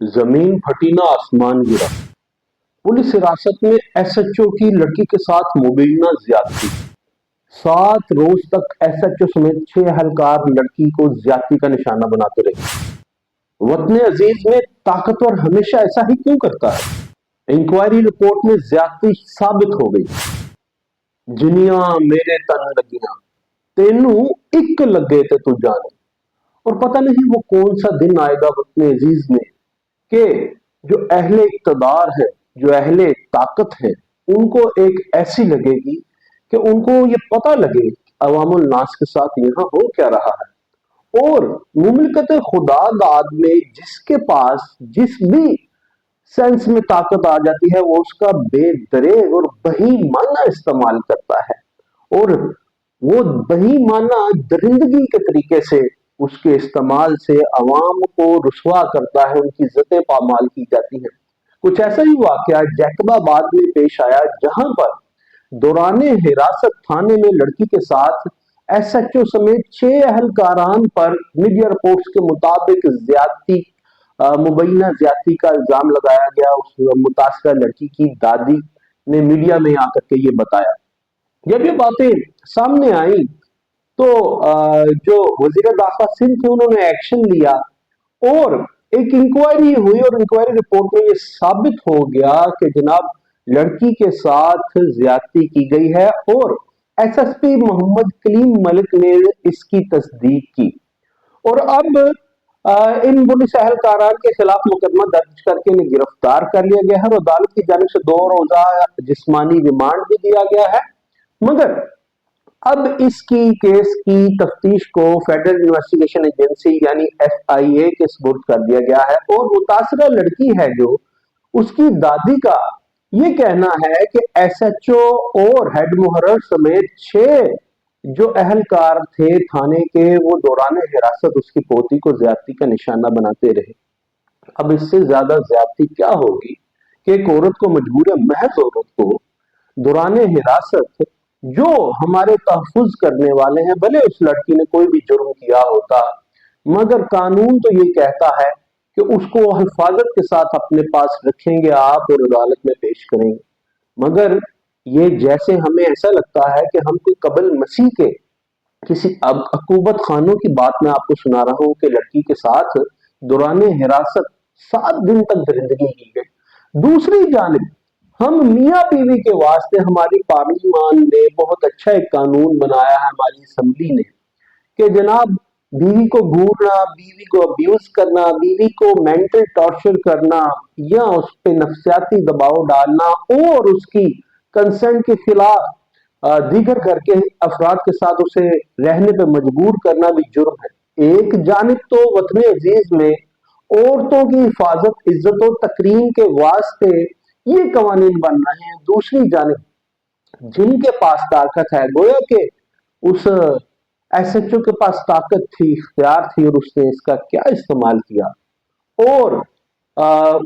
زمین پھٹی نہ آسمان گرا، پولیس حراست میں ایس ایچ او کی لڑکی کے ساتھ مبینہ زیادتی، 7 روز تک ایس ایچ او سمیت 6 اہلکار لڑکی کو زیادتی کا نشانہ بناتے رہے۔ وطن عزیز میں طاقتور ہمیشہ ایسا ہی کیوں کرتا ہے؟ انکوائری رپورٹ میں زیادتی ثابت ہو گئی۔ جنیاں میرے تن لگیاں، تینوں ایک لگے تے تو جانے۔ اور پتہ نہیں وہ کون سا دن آئے گا وطن عزیز میں کہ جو اہل اقتدار ہے، جو اہل طاقت ہے، ان کو ایک ایسی لگے گی کہ ان کو یہ پتہ لگے عوام الناس کے ساتھ یہاں ہو کیا رہا ہے۔ اور مملکت خدا داد میں جس کے پاس جس بھی سینس میں طاقت آ جاتی ہے وہ اس کا بے دریغ اور بہیمانہ استعمال کرتا ہے، اور وہ بہیمانہ درندگی کے طریقے سے اس کے استعمال سے عوام کو رسوا کرتا ہے، ان کی عزتیں پامال کی جاتی ہیں۔ کچھ ایسا ہی واقعہ جیکب آباد میں پیش آیا جہاں پر دوران حراست تھانے میں لڑکی کے ساتھ ایس ایچ او سمیت 6 اہلکاران پر میڈیا رپورٹس کے مطابق زیادتی، مبینہ زیادتی کا الزام لگایا گیا۔ اس متاثرہ لڑکی کی دادی نے میڈیا میں آ کر کے یہ بتایا۔ جب یہ باتیں سامنے آئیں تو جو وزیر داخلہ سندھ تھے انہوں نے ایکشن لیا اور ایک انکوائری ہوئی، اور انکوائری رپورٹ میں یہ ثابت ہو گیا کہ جناب لڑکی کے ساتھ زیادتی کی گئی ہے، اور ایس ایس پی محمد کلیم ملک نے اس کی تصدیق کی۔ اور اب ان پولیس اہلکاران کے خلاف مقدمہ درج کر کے انہیں گرفتار کر لیا گیا ہے اور عدالت کی جانب سے 2 روزہ جسمانی ریمانڈ بھی دیا گیا ہے۔ مگر اب اس کی کیس کی تفتیش کو فیڈرل انویسٹیگیشن ایجنسی یعنی FIA کے سپرد کر دیا گیا ہے، اور متاثرہ لڑکی ہے جو اس کی دادی کا یہ کہنا ہے کہ ایس ایچ او اور ہیڈ محرر سمیت 6 جو اہلکار تھے تھانے کے وہ دوران حراست اس کی پوتی کو زیادتی کا نشانہ بناتے رہے۔ اب اس سے زیادہ زیادتی کیا ہوگی کہ ایک عورت کو مجبور محض عورت کو دوران حراست جو ہمارے تحفظ کرنے والے ہیں، بھلے اس لڑکی نے کوئی بھی جرم کیا ہوتا مگر قانون تو یہ کہتا ہے کہ اس کو حفاظت کے ساتھ اپنے پاس رکھیں گے آپ اور عدالت میں پیش کریں گے۔ مگر یہ جیسے ہمیں ایسا لگتا ہے کہ ہم کوئی قبل مسیح کے کسی عقوبت خانوں کی بات میں آپ کو سنا رہا ہوں کہ لڑکی کے ساتھ دوران حراست 7 دن تک درندگی کی گئی۔ دوسری جانب ہم میاں بیوی کے واسطے ہماری پارلیمان نے بہت اچھا ایک قانون بنایا ہے، ہماری اسمبلی نے، کہ جناب بیوی کو گھورنا، بیوی کو ابیوز کرنا، بیوی کو مینٹل ٹارچر کرنا یا اس پہ نفسیاتی دباؤ ڈالنا اور اس کی کنسنٹ کے خلاف دیگر گھر کے افراد کے ساتھ اسے رہنے پہ مجبور کرنا بھی جرم ہے۔ ایک جانب تو وطن عزیز میں عورتوں کی حفاظت، عزت و تکریم کے واسطے یہ قوانین بن رہے ہیں، دوسری جانب جن کے پاس طاقت ہے، گویا کہ اس ایس ایچ او کے پاس طاقت تھی، اختیار تھی، اور اس نے اس کا کیا استعمال کیا، اور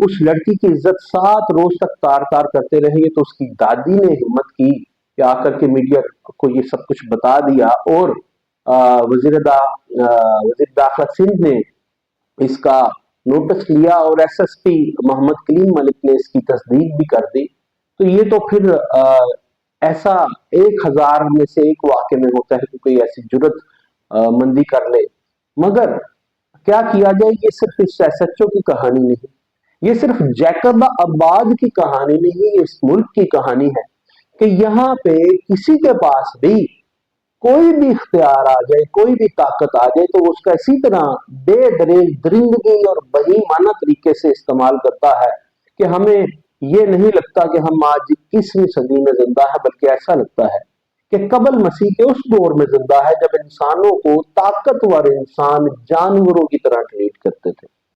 اس لڑکی کی عزت 7 روز تک تار تار کرتے رہیں گے۔ تو اس کی دادی نے ہمت کی کہ آ کر کے میڈیا کو یہ سب کچھ بتا دیا، اور وزیر داخلہ سندھ نے اس کا نوٹس لیا اور ایس ایس پی محمد کلیم ملک نے اس کی تصدیق بھی کر دی۔ تو یہ تو پھر ایسا 1000 میں سے ایک واقعے میں ہوتا ہے کہ کوئی ایسی جرت مندی کر لے، مگر کیا کیا جائے، یہ صرف اس ایس ایچ او کی کہانی نہیں، یہ صرف جیکب آباد کی کہانی نہیں، یہ اس ملک کی کہانی ہے کہ یہاں پہ کسی کے پاس بھی کوئی بھی اختیار آ جائے، کوئی بھی طاقت آ جائے تو وہ اس کا اسی طرح بے دریغ درندگی اور بہیمانہ طریقے سے استعمال کرتا ہے کہ ہمیں یہ نہیں لگتا کہ ہم آج 21ویں صدی میں زندہ ہے، بلکہ ایسا لگتا ہے کہ قبل مسیح کے اس دور میں زندہ ہے جب انسانوں کو طاقتور انسان جانوروں کی طرح ٹریٹ کرتے تھے۔